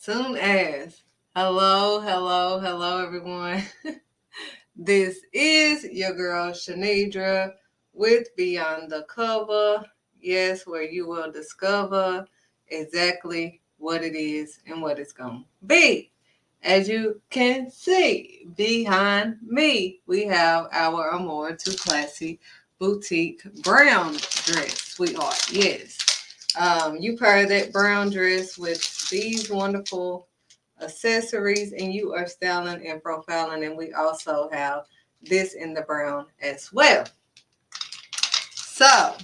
soon as. Hello, hello, hello, everyone. This is your girl Shanidra with Beyond the Cover. Yes, where you will discover exactly what it is and what it's going to be. As you can see behind me, we have our Amore Too Classy Boutique brown dress, sweetheart. Yes. You pair that brown dress with these wonderful accessories, and you are styling and profiling. And we also have this in the brown as well. So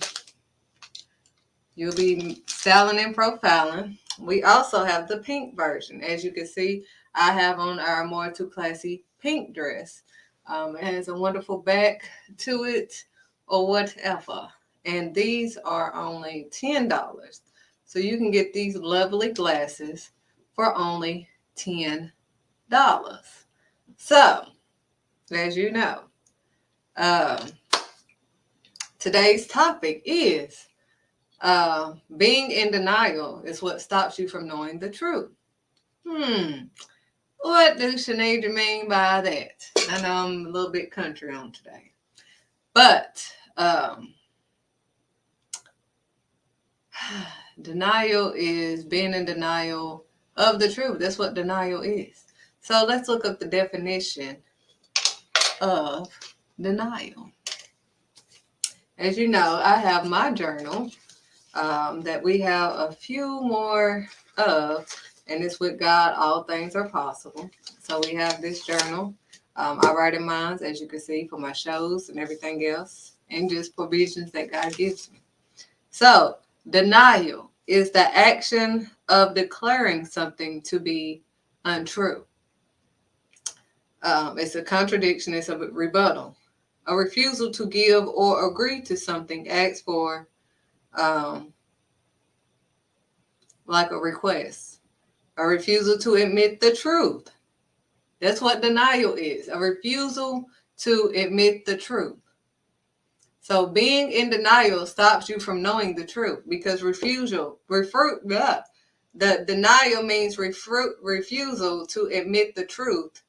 you'll be styling and profiling. We also have the pink version. As you can see, I have on our More Too Classy pink dress. It has a wonderful back to it or whatever. And these are only $10. So you can get these lovely glasses for only $10. So, as you know, um, today's topic is being in denial is what stops you from knowing the truth. What do Sinead mean by that? I know I'm a little bit country on today. But denial is being in denial of the truth. That's what denial is. So let's look up the definition of denial. As you know, I have my journal that we have a few more of, and it's with God, all things are possible. So we have this journal. I write in mine, as you can see, for my shows and everything else, and just provisions that God gives me. So denial is the action of declaring something to be untrue. It's a contradiction, it's a rebuttal. A refusal to give or agree to something asked for, like a request. A refusal to admit the truth. That's what denial is, a refusal to admit the truth. So being in denial stops you from knowing the truth because the denial means refusal to admit the truth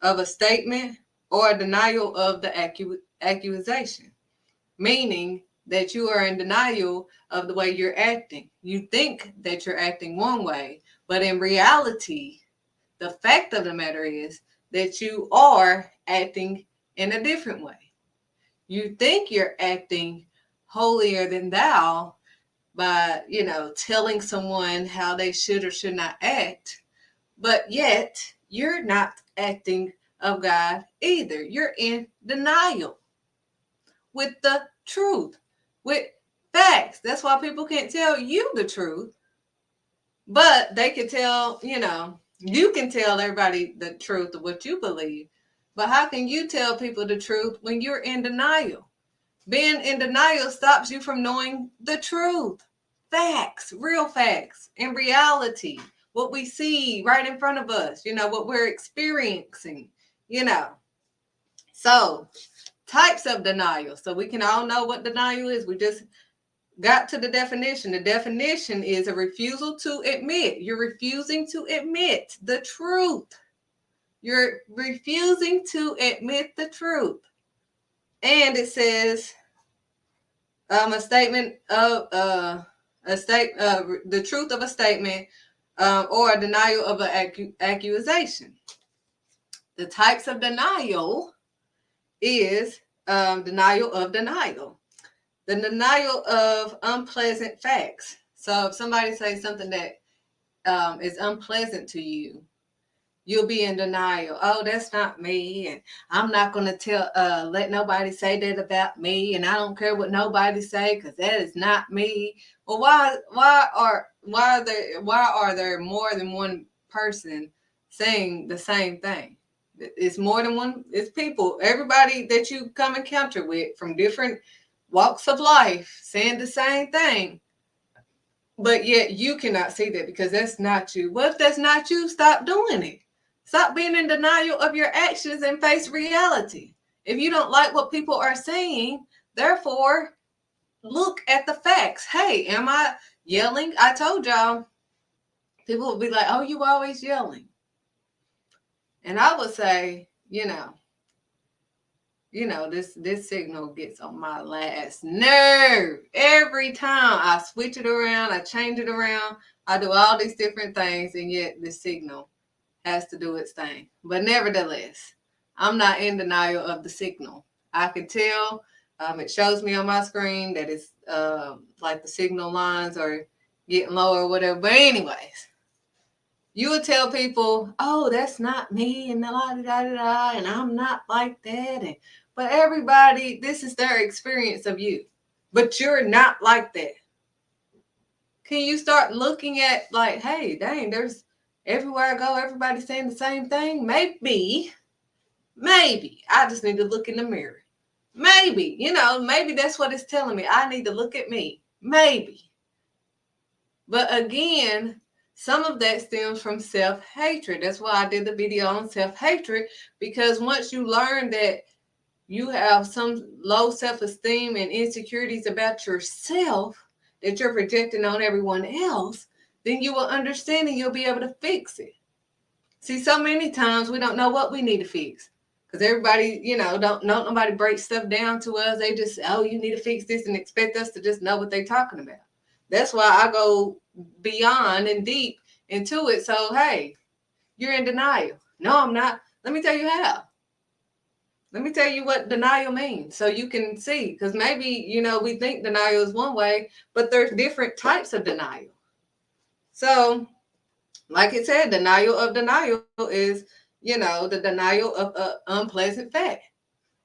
of a statement or a denial of the accusation, meaning that you are in denial of the way you're acting. You think that you're acting one way, but in reality, the fact of the matter is that you are acting in a different way. You think you're acting holier than thou by, telling someone how they should or should not act, but yet you're not acting of God either. You're in denial with the truth, with facts. That's why people can't tell you the truth, but they can tell, you can tell everybody the truth of what you believe. But how can you tell people the truth when you're in denial? Being in denial stops you from knowing the truth. Facts, real facts, in reality, what we see right in front of us, what we're experiencing, So, types of denial. So we can all know what denial is. We just got to the definition. The definition is a refusal to admit. You're refusing to admit the truth. You're refusing to admit the truth. And it says a statement of the truth of a statement or a denial of an accusation. The types of denial is denial of denial. The denial of unpleasant facts. So if somebody says something that is unpleasant to you, you'll be in denial. Oh, that's not me, and I'm not going to let nobody say that about me, and I don't care what nobody say because that is not me. Well, why are there more than one person saying the same thing? It's more than one. It's people. Everybody that you come encounter with from different walks of life saying the same thing. But yet you cannot see that because that's not you. Well, if that's not you, stop doing it. Stop being in denial of your actions and face reality. If you don't like what people are saying, therefore, look at the facts. Hey, am I yelling? I told y'all, People will be like, oh, you always yelling. And I would say, this signal gets on my last nerve. Every time I switch it around, I change it around, I do all these different things, and yet this signal has to do its thing. But nevertheless, I'm not in denial of the signal. I can tell. It shows me on my screen that it's like the signal lines are getting low or whatever. But anyways, you would tell people, oh, that's not me, and la da da da, and I'm not like that. But everybody, this is their experience of you. But you're not like that. Can you start looking at like, hey, dang, there's everywhere I go, everybody's saying the same thing? Maybe. I just need to look in the mirror. Maybe that's what it's telling me. I need to look at me. Maybe. But again, some of that stems from self-hatred. That's why I did the video on self-hatred, because once you learn that you have some low self-esteem and insecurities about yourself that you're projecting on everyone else, then you will understand and you'll be able to fix it. See, so many times we don't know what we need to fix. Because everybody, don't nobody break stuff down to us. They just, oh, you need to fix this, and expect us to just know what they're talking about. That's why I go beyond and deep into it. So, hey, you're in denial. No, I'm not. Let me tell you how. Let me tell you what denial means so you can see. Because maybe, we think denial is one way, but there's different types of denial. So, like it said, denial is, the denial of an unpleasant fact.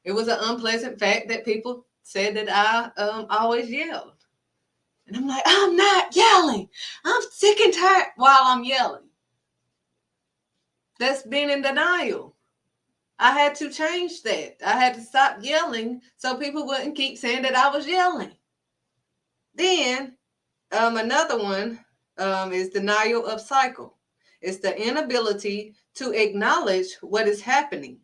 It was an unpleasant fact that people said that I always yelled. And I'm like, I'm not yelling. I'm sick and tired while I'm yelling. That's being in denial. I had to change that. I had to stop yelling so people wouldn't keep saying that I was yelling. Then another one is denial of cycle. It's the inability to acknowledge what is happening.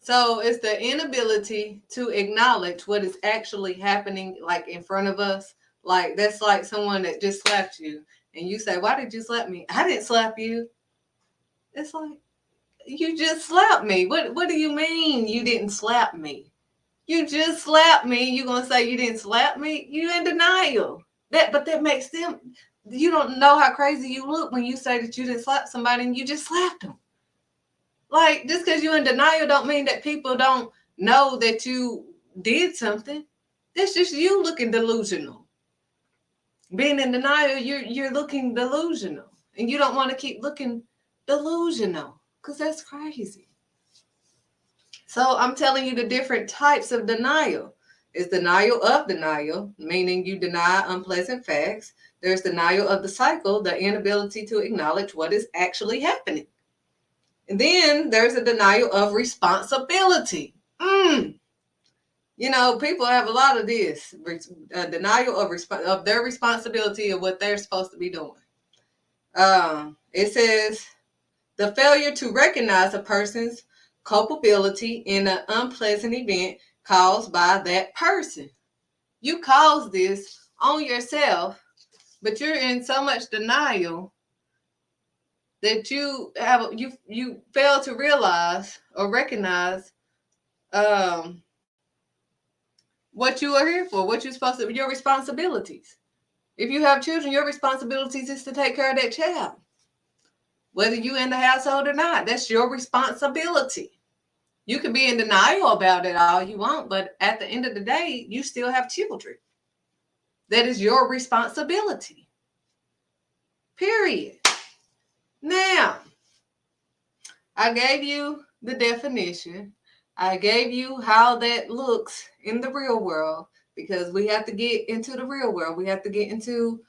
So it's the inability to acknowledge what is actually happening, like in front of us. Like that's like someone that just slapped you and you say, why did you slap me? I didn't slap you. It's like, you just slapped me. What do you mean you didn't slap me? You just slapped me. You gonna say you didn't slap me? You in denial. But that makes them, you don't know how crazy you look when you say that you didn't slap somebody and you just slapped them. Like, just because you're in denial don't mean that people don't know that you did something. That's just you looking delusional. Being in denial, you're looking delusional. And you don't want to keep looking delusional because that's crazy. So I'm telling you the different types of denial. It's denial of denial, meaning you deny unpleasant facts. There's denial of the cycle, the inability to acknowledge what is actually happening. And then there's a denial of responsibility. People have a lot of this. Denial of their responsibility of what they're supposed to be doing. It says the failure to recognize a person's culpability in an unpleasant event caused by that person. You caused this on yourself, but you're in so much denial that you fail to realize or recognize what you are here for, what you're supposed to, your responsibilities. If you have children, your responsibilities is to take care of that child. Whether you in the household or not, that's your responsibility. You can be in denial about it all you want, but at the end of the day, you still have children. That is your responsibility. Period. Now, I gave you the definition. I gave you how that looks in the real world, because we have to get into the real world. We have to get into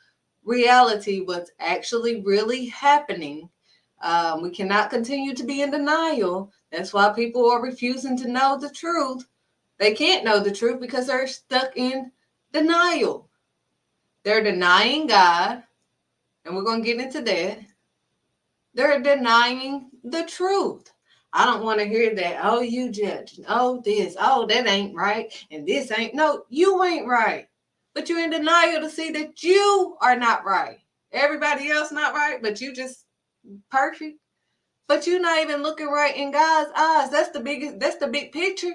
reality, what's actually really happening. We cannot continue to be in denial. That's why people are refusing to know the truth. They can't know the truth because they're stuck in denial. They're denying God, and we're going to get into that. They're denying the truth. I don't want to hear that. Oh, you judging. Oh, this. Oh, that ain't right. And this ain't. No, you ain't right. But you're in denial to see that you are not right. Everybody else not right, but you just perfect. But you're not even looking right in God's eyes. That's the big picture.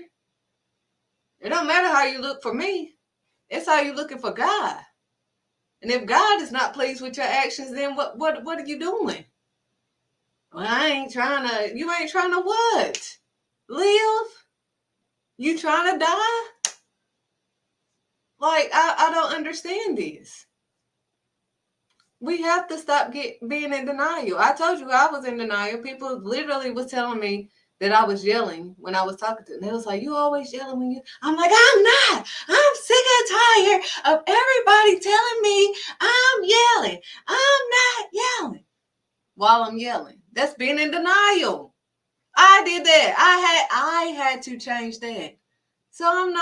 It don't matter how you look for me. It's how you looking for God. And if God is not pleased with your actions, then what are you doing? Well, you ain't trying to what? Live? You trying to die? Like, I don't understand this. We have to stop being in denial. I told you I was in denial. People literally was telling me that I was yelling when I was talking to them. They was like, you always yelling when you... I'm like, I'm not. I'm sick and tired of everybody telling me I'm yelling. I'm not yelling while I'm yelling. That's being in denial. I did that. I had to change that. So I'm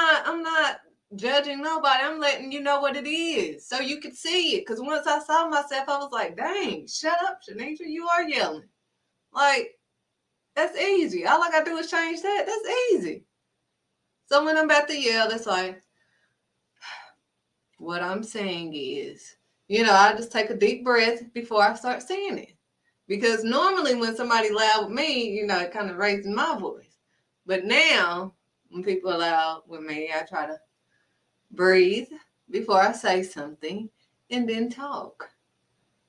not judging nobody. I'm letting you know what it is so you could see it. Because once I saw myself, I was like, dang, shut up, Shanisha, you are yelling. Like, that's easy. All I got to do is change that. That's easy. So when I'm about to yell, it's like, what I'm saying is, I just take a deep breath before I start saying it. Because normally when somebody loud with me, it kind of raises my voice. But now, when people are loud with me, I try to breathe before I say something and then talk.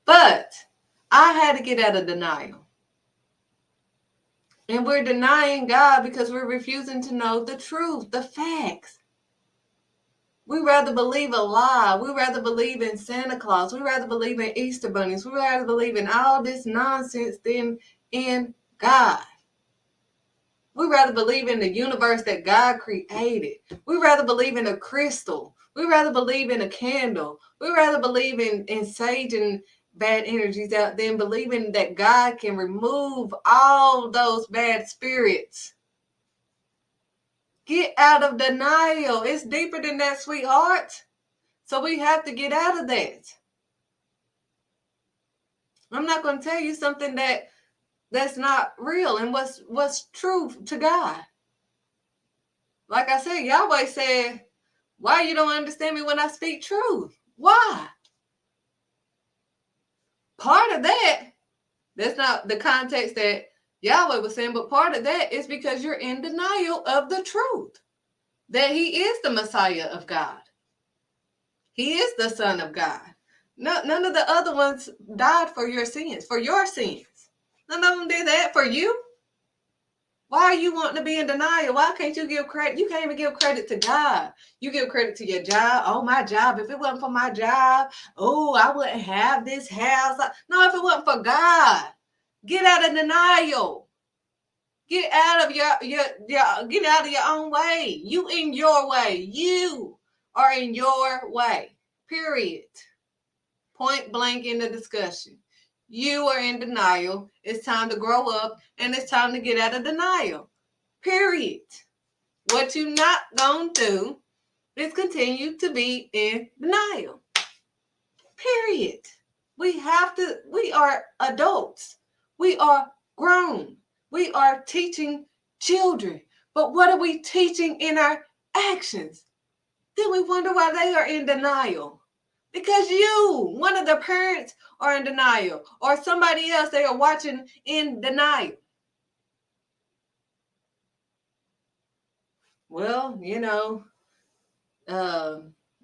But I had to get out of denial. And we're denying God because we're refusing to know the truth, the facts. We rather believe a lie. We rather believe in Santa Claus. We rather believe in Easter bunnies. We rather believe in all this nonsense than in God. We rather believe in the universe that God created. We rather believe in a crystal. We rather believe in a candle. We rather believe in sage and bad energies out than believing that God can remove all those bad spirits. Get out of denial. It's deeper than that, sweetheart. So we have to get out of that. I'm not going to tell you something that's not real and what's true to God. Like I said, Yahweh said, why you don't understand me when I speak truth? Why? Part of that's not the context that Yahweh was saying, but part of that is because you're in denial of the truth. That he is the Messiah of God. He is the Son of God. None of the other ones died for your sins. None of them did that for you. Why are you wanting to be in denial? Why can't you give credit? You can't even give credit to God. You give credit to your job. Oh, my job. If it wasn't for my job, I wouldn't have this house. No, if it wasn't for God, get out of denial. Get out of get out of your own way. You in your way. You are in your way. Period. Point blank in the discussion. You are in denial. It's time to grow up and it's time to get out of denial. Period. What you not gonna do is continue to be in denial. Period. We are adults. We are grown. We are teaching children. But what are we teaching in our actions? Then we wonder why they are in denial. Because one of the parents, are in denial. Or somebody else they are watching in denial. Well,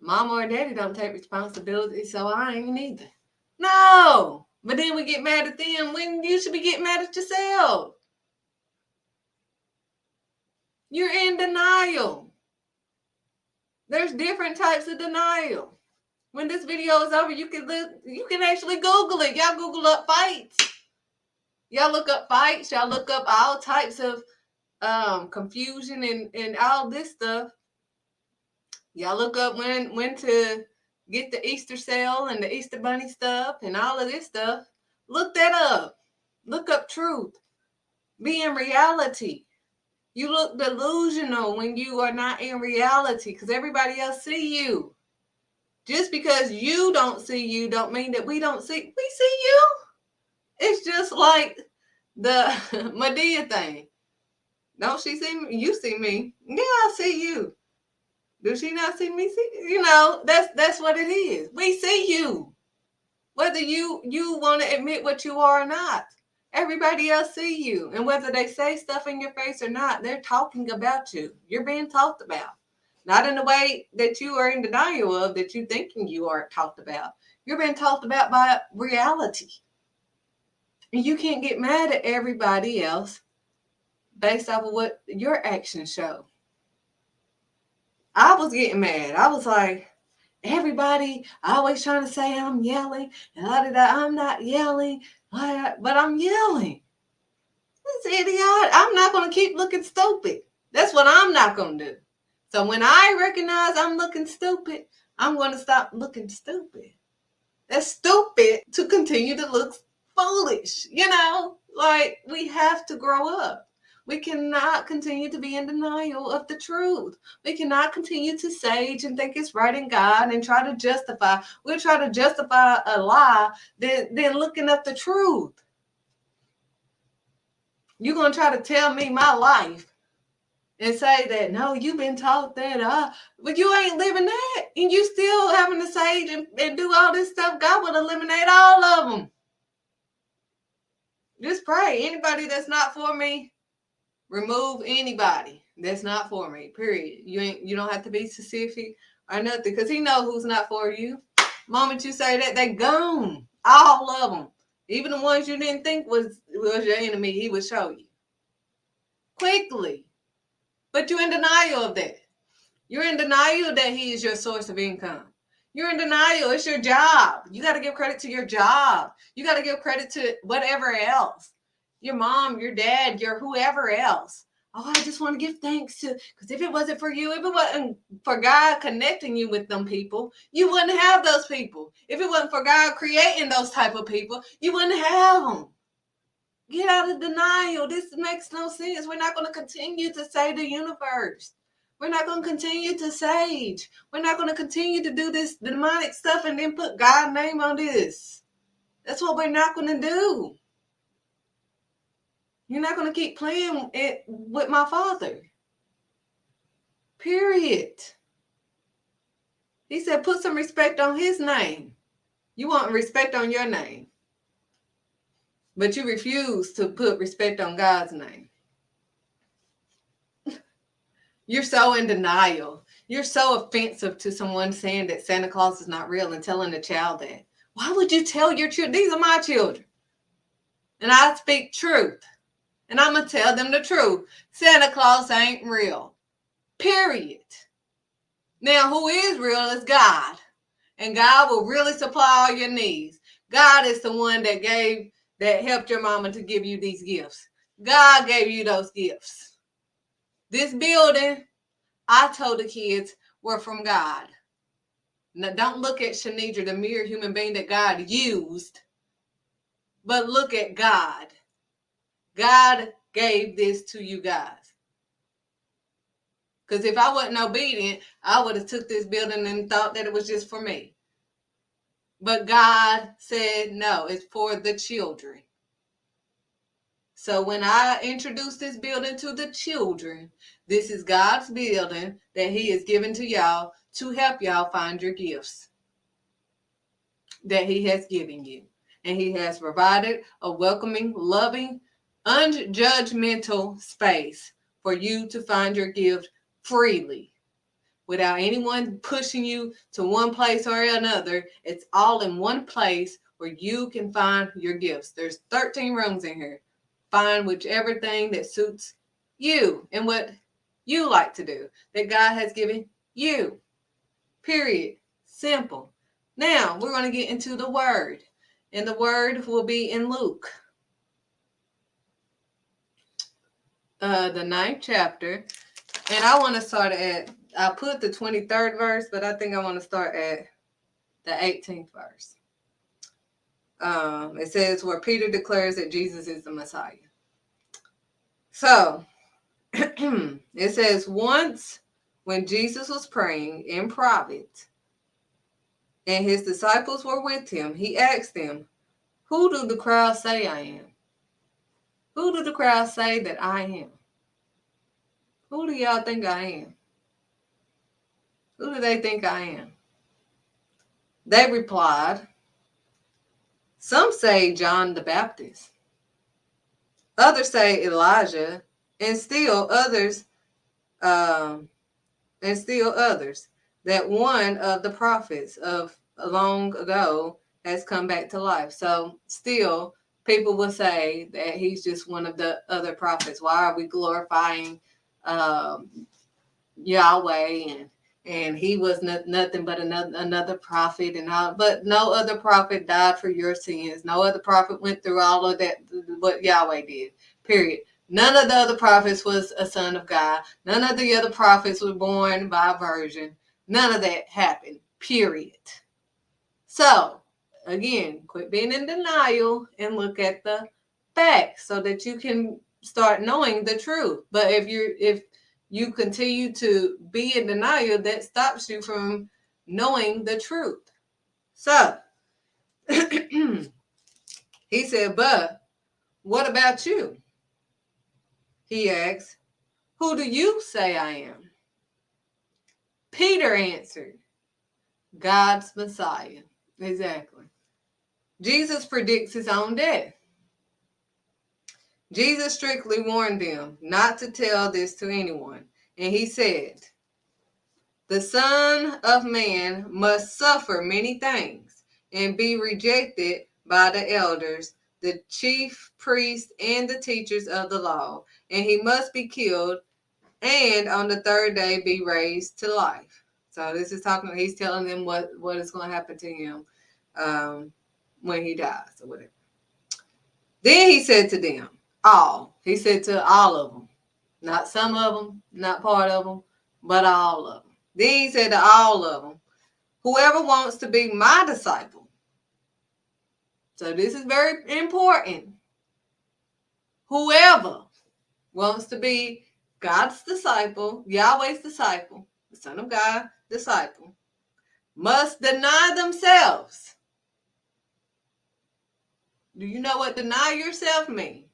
mama or daddy don't take responsibility, so I ain't either. No. But then we get mad at them when you should be getting mad at yourself. You're in denial. There's different types of denial. When this video is over, you can actually Google it. Y'all Google up fights. Y'all look up fights. Y'all look up all types of confusion and all this stuff. Y'all look up when to get the Easter sale and the Easter bunny stuff and all of this stuff. Look that up. Look up truth. Be in reality. You look delusional when you are not in reality because everybody else see you. Just because you don't see you don't mean that we don't see. We see you. It's just like the Medea thing. Don't she see me? You see me. Yeah, I see you. Do she not see me? That's what it is. We see you. Whether you want to admit what you are or not. Everybody else see you. And whether they say stuff in your face or not, they're talking about you. You're being talked about. Not in the way that you are in denial of, that you thinking you are talked about. You're being talked about by reality. And you can't get mad at everybody else based off of what your actions show. I was getting mad. I was like, everybody always trying to say I'm yelling, and I'm not yelling, but I'm yelling. This idiot, I'm not going to keep looking stupid. That's what I'm not going to do. So when I recognize I'm looking stupid, I'm going to stop looking stupid. That's stupid to continue to look foolish. Like, we have to grow up. We cannot continue to be in denial of the truth. We cannot continue to sage and think it's right in God and try to justify. We'll try to justify a lie than looking up the truth. You're going to try to tell me my life and say that, no, you've been taught that, but you ain't living that. And you still having to sage and do all this stuff. God would eliminate all of them. Just pray. Anybody that's not for me, remove anybody that's not for me, period. You don't have to be specific or nothing, because he knows who's not for you. Moment you say that, they gone. All of them. Even the ones you didn't think was your enemy, he would show you. Quickly. But you're in denial of that. You're in denial that he is your source of income. You're in denial. It's your job. You got to give credit to your job. You got to give credit to whatever else. Your mom, your dad, your whoever else. Oh, I just want to give thanks to, because if it wasn't for you, if it wasn't for God connecting you with them people, you wouldn't have those people. If it wasn't for God creating those type of people, you wouldn't have them. Get out of denial. This makes no sense. We're not going to continue to say the universe. We're not going to continue to sage. We're not going to continue to do this demonic stuff and then put God's name on this. That's what we're not going to do. You're not going to keep playing it with my Father. Period. He said, put some respect on his name. You want respect on your name. But you refuse to put respect on God's name. You're so in denial. You're so offensive to someone saying that Santa Claus is not real and telling a child that. Why would you tell your children? These are my children. And I speak truth. And I'm going to tell them the truth. Santa Claus ain't real. Period. Now, who is real is God. And God will really supply all your needs. God is the one that helped your mama to give you these gifts. God gave you those gifts. This building, I told the kids, were from God. Now, don't look at Shanidra, the mere human being that God used, but look at God. God gave this to you guys. Because if I wasn't obedient, I would have took this building and thought that it was just for me. But God said, no, it's for the children. So when I introduce this building to the children, this is God's building that he has given to y'all to help y'all find your gifts that he has given you. And he has provided a welcoming, loving, unjudgmental space for you to find your gift freely without anyone pushing you to one place or another. It's all in one place where you can find your gifts. There's 13 rooms in here. Find whichever thing that suits you and what you like to do that God has given you. Period. Simple. Now, we're going to get into the word. And the word will be in Luke. The 9th chapter. And I want to start I put the 23rd verse, but I think I want to start at the 18th verse. It says where Peter declares that Jesus is the Messiah. So, it says, once when Jesus was praying in private and his disciples were with him, he asked them, who do the crowd say I am? Who do the crowd say that I am? Who do y'all think I am? Who do they think I am? They replied, Some say John the Baptist. Others say Elijah, and still others, um, that one of the prophets of long ago has come back to life. So still, people will say that he's just one of the other prophets. Why are we glorifying um, Yahweh and he was nothing but another prophet and all, but no other prophet died for your sins. No other prophet went through all of that, what Yahweh did, period. None of the other prophets was a son of God. None of the other prophets were born by a virgin. None of that happened, period. So, again, quit being in denial and look at the facts so that you can start knowing the truth. But if you continue to be in denial, that stops you from knowing the truth. So, he said, but what about you? He asked, who do you say I am? Peter answered, God's Messiah. Exactly. Jesus predicts his own death. Jesus strictly warned them not to tell this to anyone. And he said, the Son of Man must suffer many things and be rejected by the elders, the chief priests, and the teachers of the law. And he must be killed and on the third day be raised to life. So this is talking, he's telling them what is going to happen to him when he dies or whatever. Then he said to them, all. He said to all of them. Not some of them, not part of them, but all of them. Then he said to all of them, whoever wants to be my disciple. So this is very important. Whoever wants to be God's disciple, Yahweh's disciple, the Son of God disciple, must deny themselves. Do you know what deny yourself means?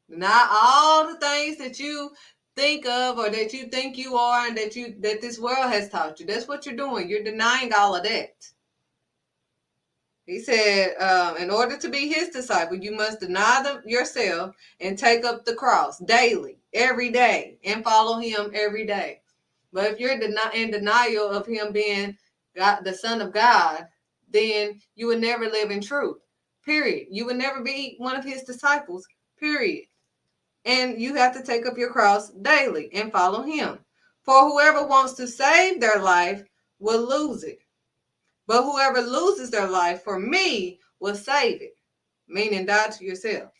Deny all the things that you think of or that you think you are and that this world has taught you. That's what you're doing. You're denying all of that. He said, in order to be his disciple, you must deny yourself and take up the cross daily, every day, and follow him every day. But if you're in denial of him being God, the Son of God, then you would never live in truth, period. You would never be one of his disciples, period. And you have to take up your cross daily and follow him. For whoever wants to save their life will lose it. But whoever loses their life for me will save it, meaning die to yourself.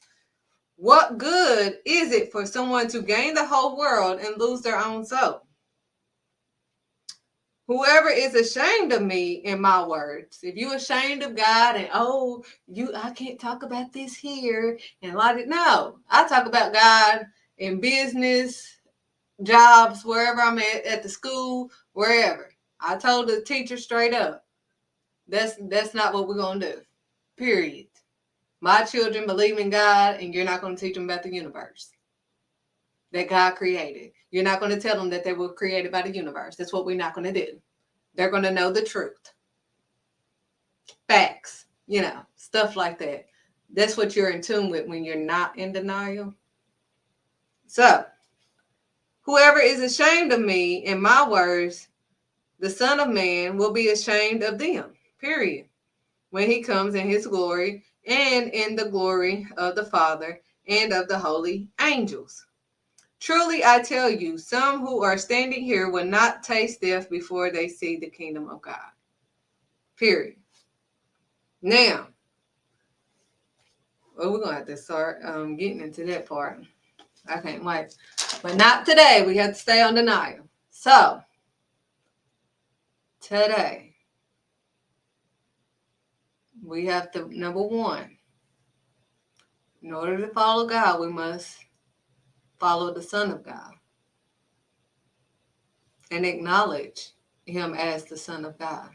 What good is it for someone to gain the whole world and lose their own soul? Whoever is ashamed of me in my words, if you're ashamed of God and I can't talk about this here and no, I talk about God in business, jobs, wherever I'm at the school, wherever. I told the teacher straight up, that's not what we're gonna do. Period. My children believe in God, and you're not going to teach them about the universe that God created. You're not going to tell them that they were created by the universe. That's what we're not going to do. They're going to know the truth. Facts, stuff like that. That's what you're in tune with when you're not in denial. So, whoever is ashamed of me in my words, the Son of Man will be ashamed of them. Period. When he comes in his glory and in the glory of the Father and of the holy angels. Truly, I tell you, some who are standing here will not taste death before they see the kingdom of God. Period. Now, we're going to have to start getting into that part. I can't wait. But not today. We have to stay on denial. So, today, we have to, number one, in order to follow God, we must follow the Son of God and acknowledge him as the Son of God.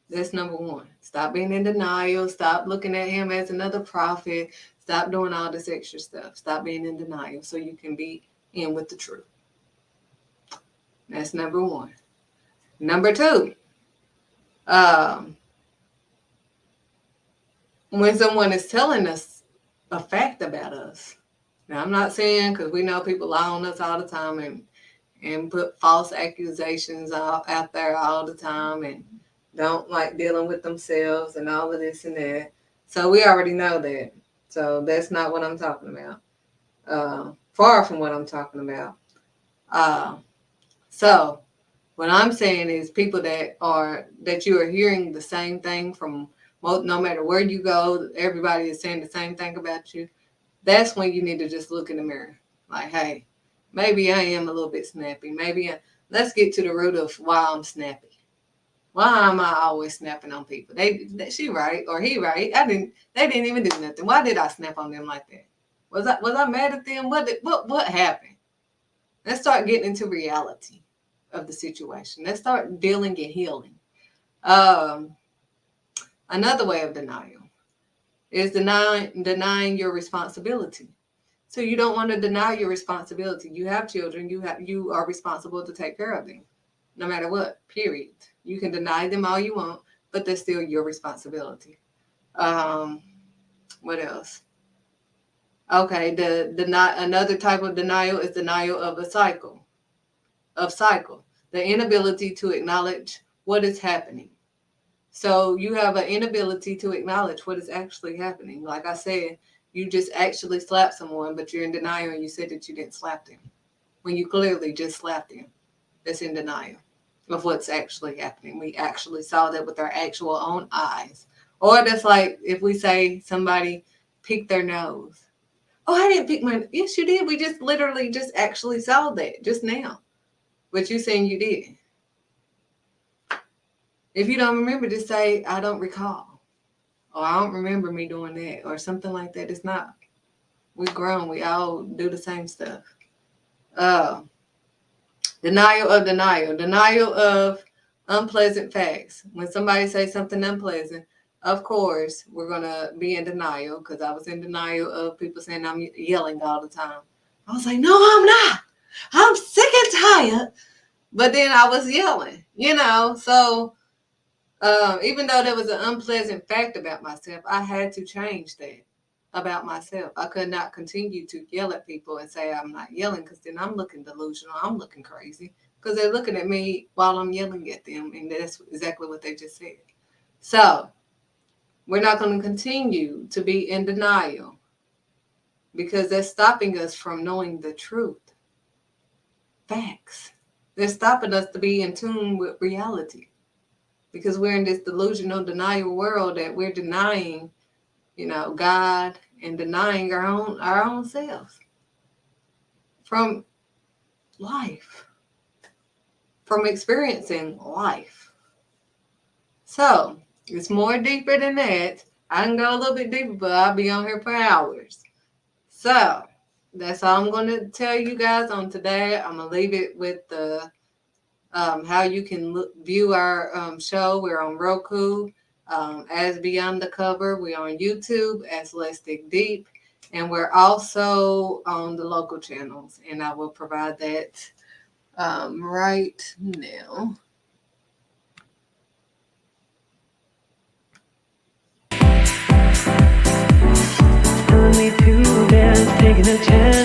That's number one. Stop being in denial. Stop looking at him as another prophet. Stop doing all this extra stuff. Stop being in denial so you can be in with the truth. That's number one. Number two, when someone is telling us a fact about us. Now, I'm not saying, because we know people lie on us all the time and put false accusations out there all the time and don't like dealing with themselves and all of this and that. So we already know that. So that's not what I'm talking about. Far from what I'm talking about. So what I'm saying is people that you are hearing the same thing from, no matter where you go, everybody is saying the same thing about you. That's when you need to just look in the mirror. Like, hey, maybe I am a little bit snappy. Let's get to the root of why I'm snappy. Why am I always snapping on people? She right or he right. They didn't even do nothing. Why did I snap on them like that? Was I mad at them? What happened? Let's start getting into reality of the situation. Let's start dealing and healing. Another way of denial is denying your responsibility. So you don't want to deny your responsibility. You have children. You are responsible to take care of them, no matter what. Period. You can deny them all you want, but they're still your responsibility. What else? Okay, another type of denial is denial of a cycle. The inability to acknowledge what is happening. So you have an inability to acknowledge what is actually happening. Like I said, you just actually slapped someone, but you're in denial and you said that you didn't slap them when you clearly just slapped them. That's in denial of what's actually happening. We actually saw that with our actual own eyes. Or that's like if we say somebody picked their nose. Oh, I didn't pick my. Yes, you did. We just literally just actually saw that just now. But you saying you did. If you don't remember, just say, I don't recall. Or I don't remember me doing that. Or something like that. It's not. We're grown. We all do the same stuff. Denial of denial. Denial of unpleasant facts. When somebody says something unpleasant, of course, we're going to be in denial. Because I was in denial of people saying I'm yelling all the time. I was like, no, I'm not. I'm sick and tired. But then I was yelling, So even though there was an unpleasant fact about myself, I had to change that about myself. I could not continue to yell at people and say I'm not yelling, because then I'm looking delusional. I'm looking crazy because they're looking at me while I'm yelling at them. And that's exactly what they just said. So we're not going to continue to be in denial because that's stopping us from knowing the truth. Facts. They're stopping us to be in tune with reality because we're in this delusional denial world that we're denying, God and denying our own selves from life, from experiencing life. So it's more deeper than that. I can go a little bit deeper, but I'll be on here for hours. So that's all I'm going to tell you guys on today. I'm going to leave it with the how you can view our show. We're on Roku as Beyond the Cover. We're on YouTube as Let's Dig Deep. And we're also on the local channels. And I will provide that right now. Only two men taking a chance